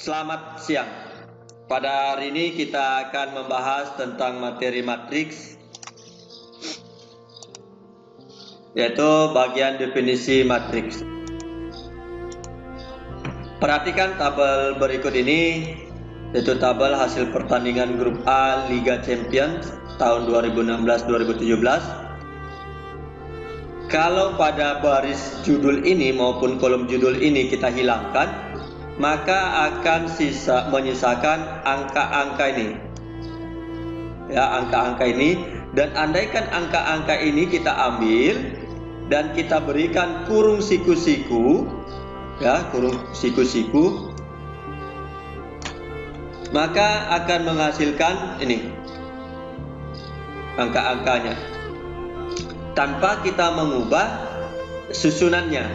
Selamat siang. Pada hari ini kita akan membahas tentang materi matriks, yaitu bagian definisi matriks. Perhatikan tabel berikut ini, yaitu tabel hasil pertandingan grup A Liga Champions tahun 2016-2017. Kalau pada baris judul ini maupun kolom judul ini kita hilangkan, maka akan menyisakan angka-angka ini. Ya, angka-angka ini, dan andaikan angka-angka ini kita ambil dan kita berikan kurung siku-siku, ya, kurung siku-siku, maka akan menghasilkan ini angka-angkanya tanpa kita mengubah susunannya.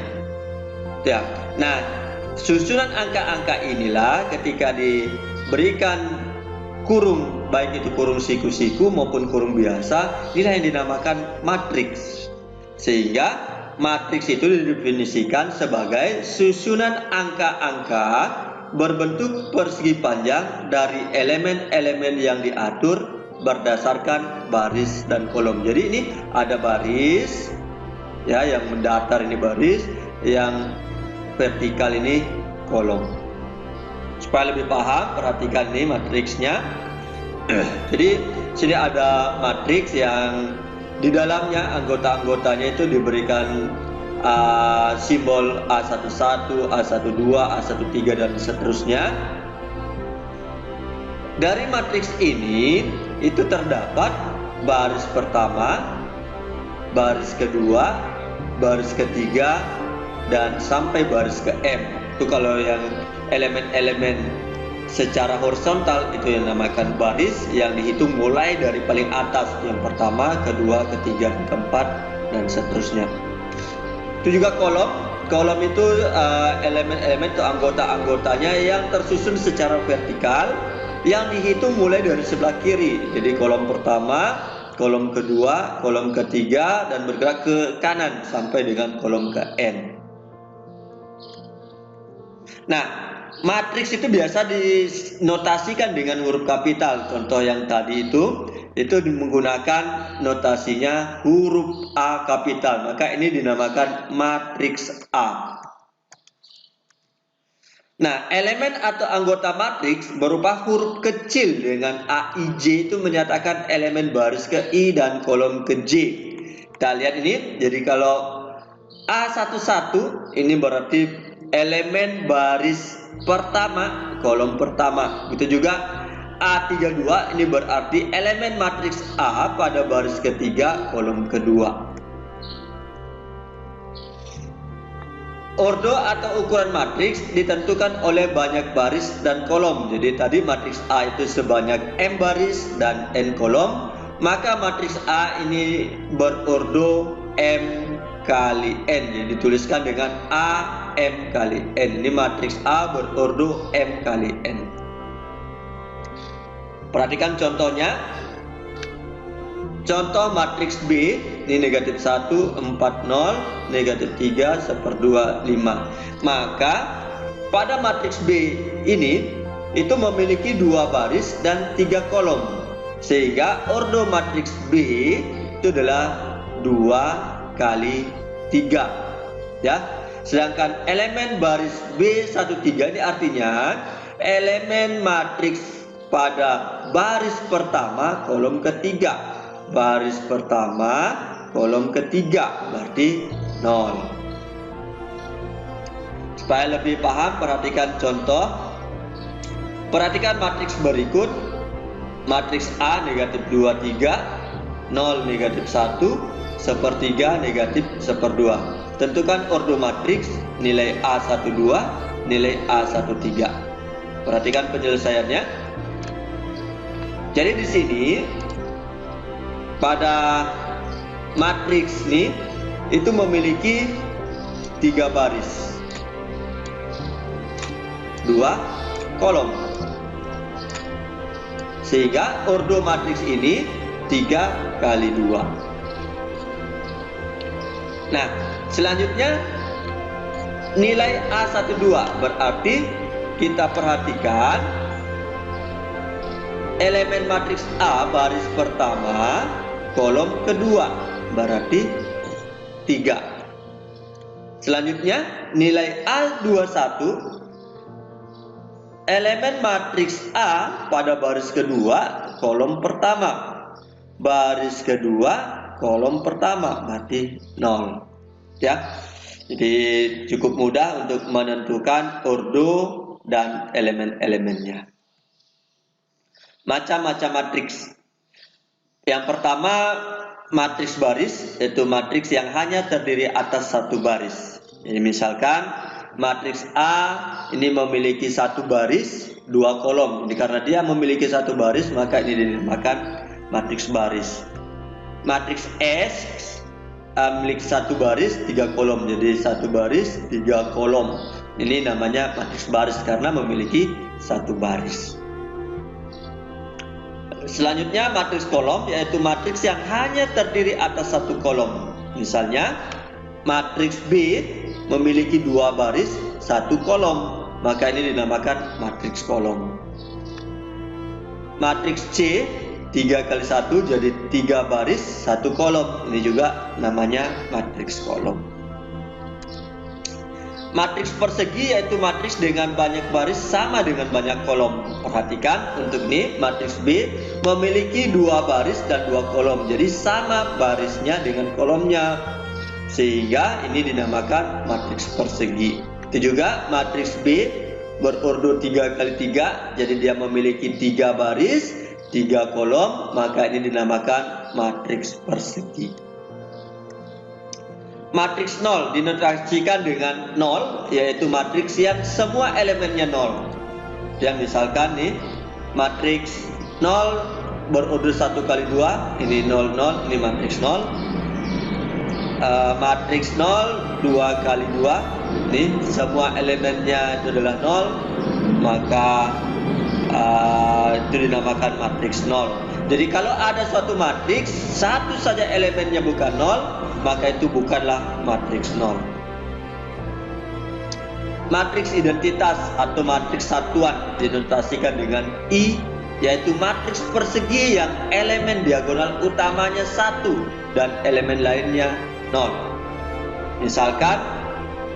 Ya. Nah, susunan angka-angka inilah ketika diberikan kurung, baik itu kurung siku-siku maupun kurung biasa, inilah yang dinamakan matriks. Sehingga matriks itu didefinisikan sebagai susunan angka-angka berbentuk persegi panjang dari elemen-elemen yang diatur berdasarkan baris dan kolom. Jadi ini ada baris, ya, yang mendatar ini baris, yang vertikal ini kolom. Supaya lebih paham, perhatikan ini matriksnya. Jadi sini ada matriks yang di dalamnya anggota-anggotanya itu diberikan simbol A11, A12, A13 dan seterusnya. Dari matriks ini itu terdapat baris pertama, baris kedua, baris ketiga, dan sampai baris ke M. Itu kalau yang elemen-elemen secara horizontal itu yang dinamakan baris, yang dihitung mulai dari paling atas, yang pertama, kedua, ketiga, keempat, dan seterusnya. Itu juga kolom. Kolom itu elemen-elemen atau anggota-anggotanya yang tersusun secara vertikal, yang dihitung mulai dari sebelah kiri. Jadi kolom pertama, kolom kedua, kolom ketiga, dan bergerak ke kanan sampai dengan kolom ke N. Nah, matriks itu biasa dinotasikan dengan huruf kapital. Contoh yang tadi itu menggunakan notasinya huruf A kapital. Maka ini dinamakan matriks A. Nah, elemen atau anggota matriks berupa huruf kecil dengan A, I, J itu menyatakan elemen baris ke I dan kolom ke J. Kita lihat ini, jadi kalau A11 ini berarti elemen baris pertama, kolom pertama. Itu juga A32 ini berarti elemen matriks A pada baris ketiga, kolom kedua. Ordo atau ukuran matriks ditentukan oleh banyak baris dan kolom. Jadi tadi matriks A itu sebanyak M baris dan N kolom, maka matriks A ini berordo M kali N. Jadi dituliskan dengan A M kali N. Ini matriks A berordo M kali N. Perhatikan contohnya. Contoh matriks B, ini negatif 1, 4, 0, negatif 3, 1/2, 5. Maka pada matriks B ini itu memiliki 2 baris dan 3 kolom. Sehingga ordo matriks B itu adalah 2 kali 3. Ya. Sedangkan elemen baris B13 ini artinya elemen matriks pada baris pertama, kolom ketiga. Baris pertama, kolom ketiga, berarti 0. Supaya lebih paham, perhatikan contoh. Perhatikan matriks berikut. Matriks A negatif 2, 3, 0 negatif 1, 1/3 negatif 1/2. Tentukan ordo matriks, nilai A12, nilai A13. Perhatikan penyelesaiannya. Jadi di sini pada matriks ini itu memiliki 3 baris, 2 kolom. Sehingga ordo matriks ini 3 kali 2. Nah, selanjutnya nilai A12 berarti kita perhatikan elemen matriks A baris pertama, kolom kedua, berarti 3. Selanjutnya, nilai A21 elemen matriks A pada baris kedua, kolom pertama. Baris kedua, kolom pertama, berarti 0. Ya. Jadi cukup mudah untuk menentukan ordo dan elemen-elemennya. Macam-macam matriks. Yang pertama, matriks baris, yaitu matriks yang hanya terdiri atas satu baris. Jadi misalkan matriks A ini memiliki satu baris, 2 kolom. Jadi karena dia memiliki satu baris, maka ini dinamakan matriks baris. Matriks S memiliki satu baris, 3 kolom. Jadi satu baris, 3 kolom. Ini namanya matriks baris karena memiliki satu baris. Selanjutnya matriks kolom, yaitu matriks yang hanya terdiri atas satu kolom. Misalnya matriks B memiliki 2 baris, 1 kolom, maka ini dinamakan matriks kolom. Matriks C 3 kali 1 jadi 3 baris, 1 kolom, ini juga namanya matriks kolom. Matriks persegi yaitu matriks dengan banyak baris sama dengan banyak kolom. Perhatikan untuk ini matriks B memiliki 2 baris dan 2 kolom, jadi sama barisnya dengan kolomnya, sehingga ini dinamakan matriks persegi. Itu juga matriks B berordo 3 kali 3, jadi dia memiliki 3 baris, 3 kolom, maka ini dinamakan matriks persegi. Matriks 0 dinotasisikan dengan 0, yaitu matriks yang semua elemennya 0. Ya, misalkan nih, matriks 0 berordo 1 kali 2, ini 0, 0, ini matriks 0. Matriks 0 2 kali 2, ini semua elemennya itu adalah 0, maka itu dinamakan matriks 0. Jadi kalau ada suatu matriks, satu saja elemennya bukan 0, maka itu bukanlah matriks 0. Matriks identitas atau matriks satuan dinotasikan dengan I, yaitu matriks persegi yang elemen diagonal utamanya 1 dan elemen lainnya 0. Misalkan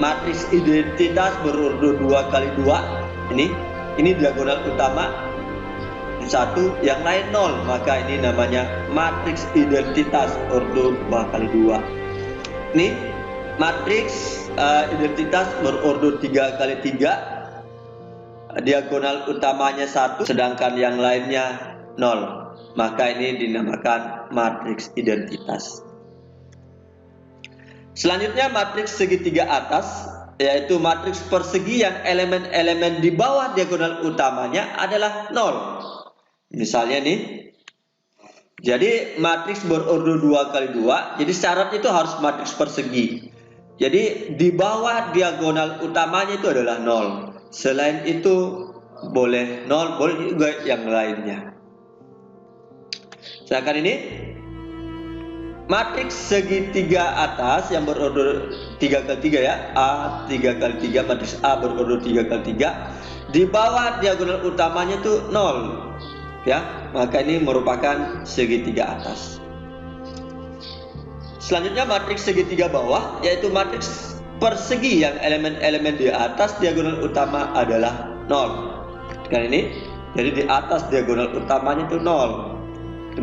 matriks identitas berordo 2 kali 2, ini diagonal utama 1, yang lain 0, maka ini namanya matriks identitas ordo 2 kali 2. Ini matriks identitas berordo 3 kali 3, diagonal utamanya 1 sedangkan yang lainnya 0, maka ini dinamakan matriks identitas. Selanjutnya matriks segitiga atas, yaitu matriks persegi yang elemen-elemen di bawah diagonal utamanya adalah 0. Misalnya nih, jadi matriks berordo 2 kali 2, jadi syaratnya itu harus matriks persegi. Jadi di bawah diagonal utamanya itu adalah 0. Selain itu boleh 0, boleh juga yang lainnya. Sedangkan ini matriks segitiga atas yang berordo 3 kali 3 ya, A 3 kali 3, matriks A berordo 3 kali 3, di bawah diagonal utamanya itu 0. Ya, maka ini merupakan segitiga atas. Selanjutnya matriks segitiga bawah, yaitu matriks persegi yang elemen-elemen di atas diagonal utama adalah 0. Kan ini, jadi di atas diagonal utamanya itu 0.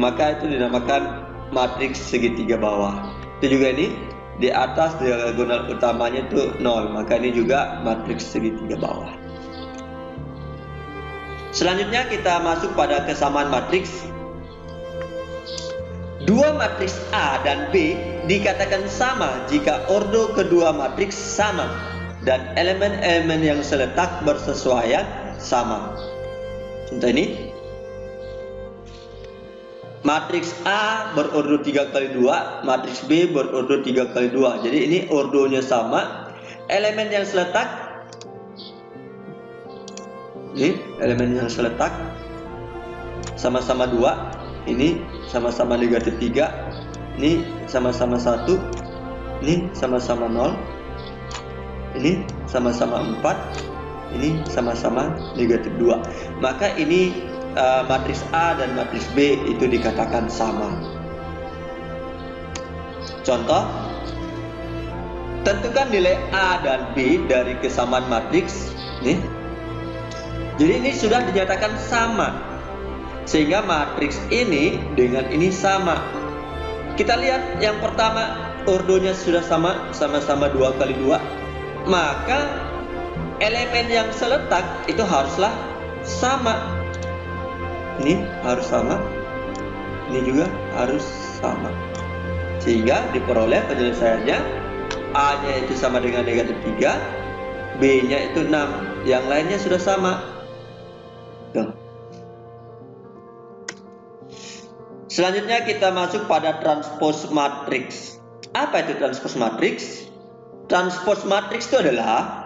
Maka itu dinamakan matriks segitiga bawah. Itu juga ini, di atas diagonal utamanya itu 0, maka ini juga matriks segitiga bawah. Selanjutnya kita masuk pada kesamaan matriks. Dua matriks A dan B dikatakan sama jika ordo kedua matriks sama dan elemen-elemen yang seletak bersesuaian sama. Contoh ini, matriks A berordo 3 kali 2, matriks B berordo 3 kali 2. Jadi ini ordonya sama, elemen yang seletak, ini elemen yang seletak sama-sama 2, ini sama-sama negatif 3, ini sama-sama 1, ini sama-sama 0, ini sama-sama 4, ini sama-sama negatif 2. Maka ini matriks A dan matriks B itu dikatakan sama. Contoh, tentukan nilai A dan B dari kesamaan matriks. Nih. Jadi ini sudah dinyatakan sama, sehingga matriks ini dengan ini sama. Kita lihat yang pertama, ordonya sudah sama-sama 2 kali 2. Maka elemen yang seletak itu haruslah sama. Ini harus sama, ini juga harus sama, sehingga diperoleh penyelesaiannya A-nya itu sama dengan negatif 3, B-nya itu 6, yang lainnya sudah sama. Tuh. Selanjutnya kita masuk pada transpose matriks. Apa itu transpose matriks? Transpose matriks itu adalah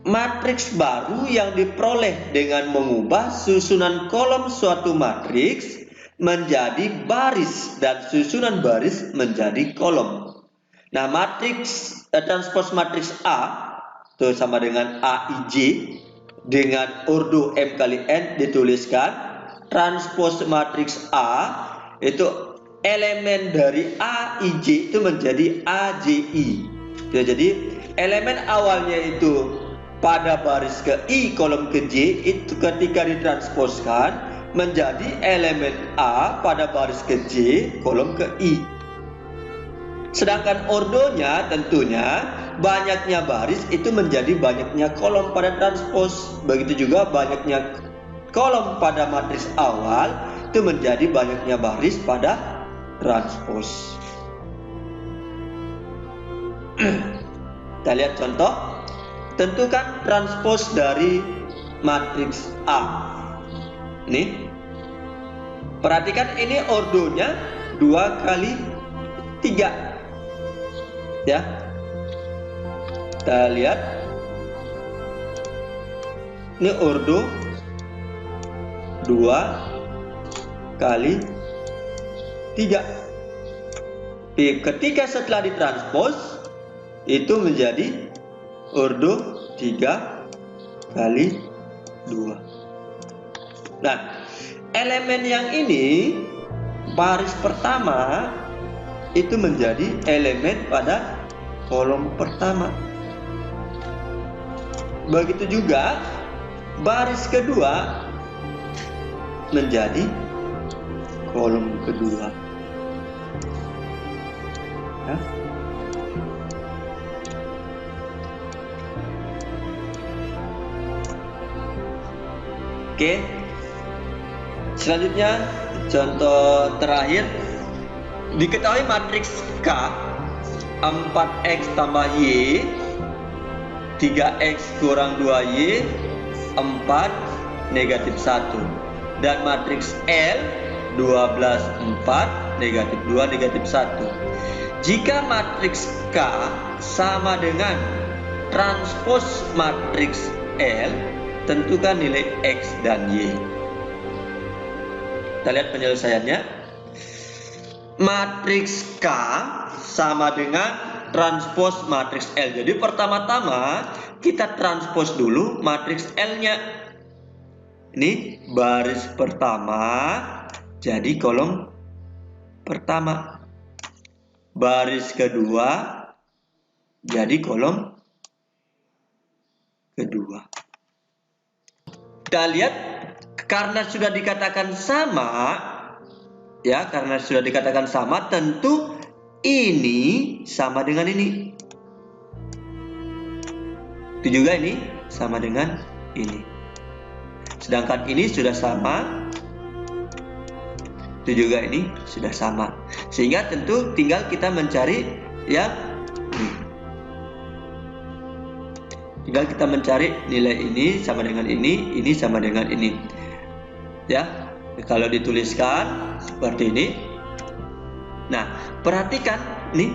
matriks baru yang diperoleh dengan mengubah susunan kolom suatu matriks menjadi baris dan susunan baris menjadi kolom. Nah, matriks transpose matriks A itu sama dengan AIJ dengan ordo M kali N dituliskan. Transpose matriks A itu elemen dari AIJ itu menjadi AJI. Jadi elemen awalnya itu pada baris ke I kolom ke J itu ketika ditransposkan menjadi elemen A pada baris ke J kolom ke I. Sedangkan ordonya tentunya banyaknya baris itu menjadi banyaknya kolom pada transpose. Begitu juga banyaknya kolom pada matriks awal itu menjadi banyaknya baris pada transpose. Kita lihat contoh. Tentukan transpose dari matriks A. Ini. Perhatikan ini ordonya 2 kali 3. Ya. Kita lihat. Ini ordo 2 kali 3. Ketika setelah ditranspose itu menjadi ordo 3 kali 2. Nah, elemen yang ini baris pertama itu menjadi elemen pada kolom pertama. Begitu juga baris kedua menjadi kolom kedua. Ya. Oke. Selanjutnya contoh terakhir, diketahui matriks K 4x tambah Y 3x kurang 2y 4 negatif 1 dan matriks L 12 4 negatif 2 negatif 1. Jika matriks K sama dengan transpose matriks L, tentukan nilai X dan Y. Kita lihat penyelesaiannya. Matriks K sama dengan transpose matriks L. Jadi pertama-tama kita transpose dulu matriks L-nya. Ini baris pertama jadi kolom pertama. Baris kedua jadi kolom kedua. Kita lihat karena sudah dikatakan sama, ya, karena sudah dikatakan sama, tentu ini sama dengan ini. Itu juga ini sama dengan ini. Sedangkan ini sudah sama, itu juga ini sudah sama. Sehingga tentu tinggal kita mencari yang ini. Tinggal kita mencari nilai ini sama dengan ini sama dengan ini. Ya, kalau dituliskan seperti ini. Nah, perhatikan nih.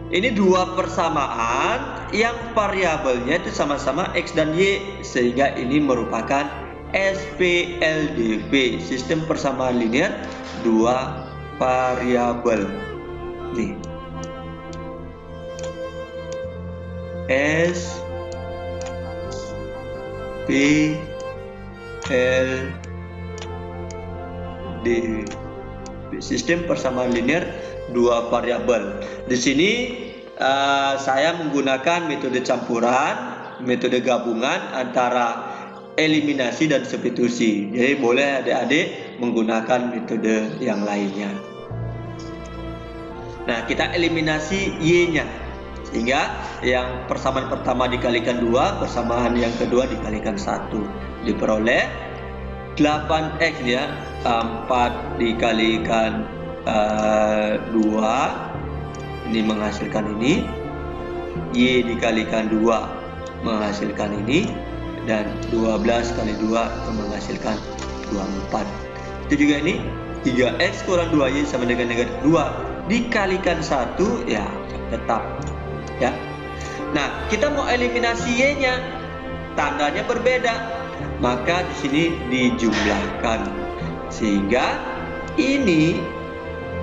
Ini dua persamaan yang variabelnya itu sama-sama X dan Y, sehingga ini merupakan SPLDV, sistem persamaan linear dua variabel. Nih. P L D. Sistem persamaan linear dua variabel. Di sini saya menggunakan metode campuran, metode gabungan antara eliminasi dan substitusi. Jadi boleh adik-adik menggunakan metode yang lainnya. Nah, kita eliminasi Y-nya. Sehingga yang persamaan pertama dikalikan 2, persamaan yang kedua dikalikan 1. Diperoleh 8X ya, 4 dikalikan 2, ini menghasilkan ini. Y dikalikan 2 menghasilkan ini. Dan 12 kali 2 menghasilkan 24. Itu juga ini 3X kurang 2Y sama dengan negatif 2 dikalikan 1 ya tetap ya. Nah, kita mau eliminasi Y-nya, tandanya berbeda, maka di sini dijumlahkan sehingga ini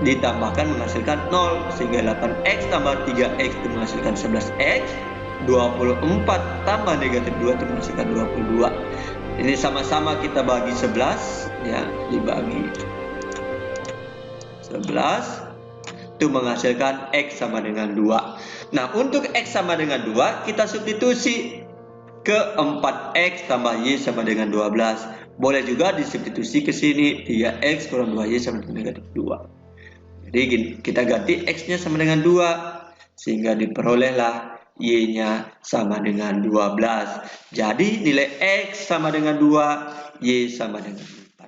ditambahkan menghasilkan 0, sehingga 8X tambah 3X itu menghasilkan 11X, 24 tambah negatif 2 itu menghasilkan 22. Ini sama-sama kita bagi 11 ya, dibagi 11 itu menghasilkan X sama dengan 2. Nah, untuk X sama dengan 2 kita substitusi ke 4X tambah Y sama dengan 12. Boleh juga disubstitusi ke sini 3X kurang 2Y sama dengan negatif 2. Jadi kita ganti X-nya sama dengan 2 sehingga diperolehlah Y-nya sama dengan 12. Jadi nilai X sama dengan 2, Y sama dengan 4.